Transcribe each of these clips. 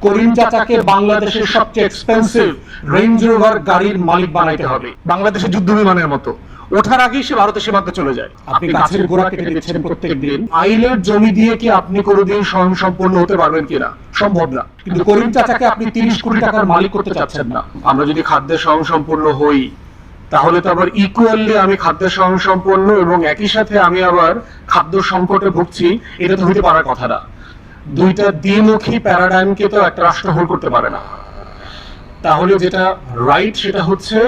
করিম চাচাকে বাংলাদেশের সবচেয়ে এক্সপেন্সিভ রেঞ্জ রোভার গাড়ির মালিক বানাইতে হবে। বাংলাদেশের যুদ্ধ বিমানের মতো ওঠার আগেই সে ভারতের সীমান্তে চলে যায়। আপনি গাছের গোড়া কেটে দিচ্ছেন প্রত্যেকদিন। আইলের জমি দিয়ে কি আপনি কোনোদিন স্বয়ংসম্পূর্ণ হতে পারবেন কিনা? সম্ভব না। কিন্তু করিম চাচাকে আপনি 30 কোটি টাকার মালিক করতে চাচ্ছেন না। আমরা যদি খাদ্যে স্বয়ংসম্পূর্ণ হই তাহলে তো আবার ইকুয়ালি আমি খাদ্যে স্বয়ংসম্পন্ন এবং একই সাথে আমি আবার খাদ্য সংকটে ভুগছি, এটা তো হতে পারার কথা না। দুইটা দ্বিমুখী প্যারাডাইমকে তো একটা রাষ্ট্র হোল্ড করতে পারে না। তাহলে যেটা রাইট সেটা হচ্ছে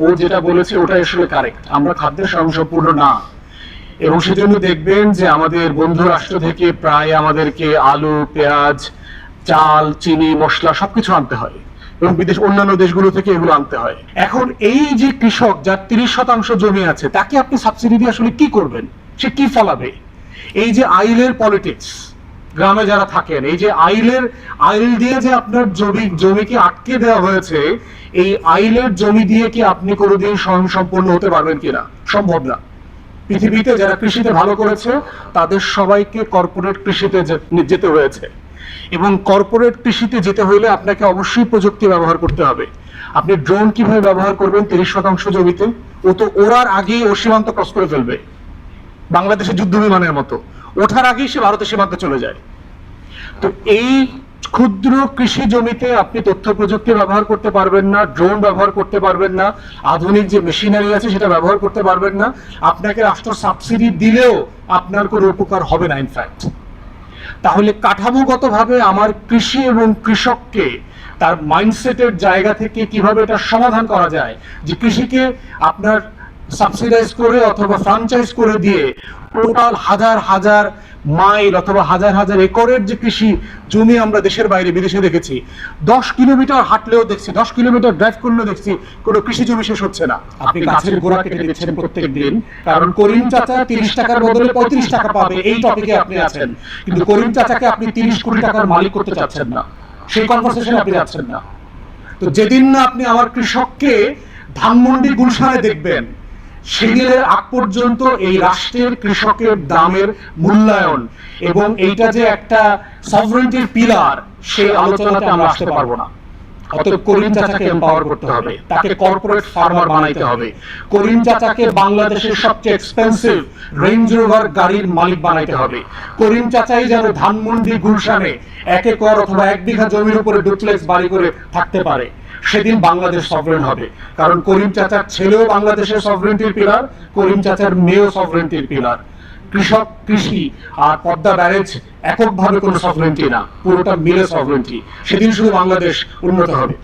ও যেটা বলেছে ওটা আসলে কারেক্ট। আমরা খাদ্যে স্বয়ংসম্পূর্ণ না, এবং সেজন্য দেখবেন যে আমাদের বন্ধু রাষ্ট্র থেকে প্রায় আমাদেরকে আলু, পেঁয়াজ, চাল, চিনি, মশলা সবকিছু আনতে হয়, এবং অন্যান্য দেশগুলো থেকে এগুলো আনতে হয়। এখন এই যে কৃষক যার 30% জমি আছে তাকে আপনি সাবসিডি দিয়ে আসলে কি করবেন? সে কি ফলাবে? এই যে আইলের পলিটিক্স, গ্রামে যারা থাকেন, এই যে আইল দিয়ে যে আপনার জমিকে আটকে দেওয়া হয়েছে, এই আইলের জমি দিয়ে কি আপনি কোনোদিন স্বয়ংসম্পূর্ণ হতে পারবেন কিনা? সম্ভব না। পৃথিবীতে যারা কৃষিতে ভালো করেছে তাদের সবাইকে কর্পোরেট কৃষিতে যেতে হয়েছে, এবং কর্পোরেট কৃষিতে যেতে হইলে আপনাকে অবশ্যই প্রযুক্তি ব্যবহার করতে হবে। আপনি ড্রোন কিভাবে ব্যবহার করবেন 30% জমিতে? ও তো ওড়ার আগেই ও সীমান্ত ক্রস করে ফেলবে, বাংলাদেশের যুদ্ধ বিমানের মতো ওঠার আগেই সে ভারতের সীমান্তে চলে যায়। তো এই ক্ষুদ্র কৃষি জমিতে আপনি তথ্য প্রযুক্তি ব্যবহার করতে পারবেন না, ড্রোন ব্যবহার করতে পারবেন না, আধুনিক যে মেশিনারি আছে সেটা ব্যবহার করতে পারবেন না। আপনাকে রাষ্ট্র সাবসিডি দিলেও আপনার কোনো উপকার হবে না ইনফ্যাক্ট। তাহলে কাঠামোগতভাবে আমার কৃষি এবং কৃষককে তার মাইন্ডসেটের জায়গা থেকে কিভাবে এটা সমাধান করা যায়, যে কৃষিকে আপনার সাবসিডাইজ করে অথবা ফ্রাঞ্চাইজ করে দিয়ে টোটাল হাজার হাজার মাইল অথবা হাজার হাজার একরের যে কৃষি জমি আমরা দেশের বাইরে বিদেশে দেখেছি, 10 কিলোমিটার হাঁটলেও দেখছি, 10 কিলোমিটার ড্রাইভ করলেও দেখছি কোনো কৃষি জমি শেষ হচ্ছে না। আপনি গাছের গোড়া কেটে দিচ্ছেন প্রত্যেকদিন, কারণ করিম চাচা 30 টাকার বদলে 35 টাকা পাবে, এই টপিকে আপনি আছেন। কিন্তু করিম চাচাকে আপনি 30 কোটি টাকার মালিক করতে চাচ্ছেন না, সেই কনভারসেশনে আপনি যাচ্ছেন না। তো যেদিন না আপনি আমার কৃষককে ধানমন্ডি গুলশানে দেখবেন, সেদিনের আগ পর্যন্ত এই রাষ্ট্রের কৃষকের দামের মূল্যায়ন এবং এইটা যে একটা সভরেন্টির পিলার, সেই আলোচনাতে আমরা আসতে পারবো না। অতএব করিম চাচাকে এম্পাওয়ার করতে হবে, তাকে কর্পোরেট ফার্মার বানাইতে হবে। করিম চাচাকে বাংলাদেশের সবচেয়ে এক্সপেন্সিভ রেঞ্জ রোভার গাড়ির মালিক বানাইতে হবে। করিম চাচাই যেন ধানমন্ডি গুলশানে 1 একর অথবা 1 বিঘা জমির উপরে ডুপ্লেক্স বাড়ি করে থাকতে পারে। সেদিন বাংলাদেশ সভরেন হবে, কারণ করিম চাচার ছেলেও বাংলাদেশের সভরেন্টির পিলার, করিম চাচার মেয়েও সভরেন্টির পিলার। কৃষক, কৃষি আর পদ্মা ব্যারেজ এককভাবে কোনো সভরেন্টি না, পুরোটা মিলে সভরেন্টি। সেদিন শুধু বাংলাদেশ উন্নত হবে।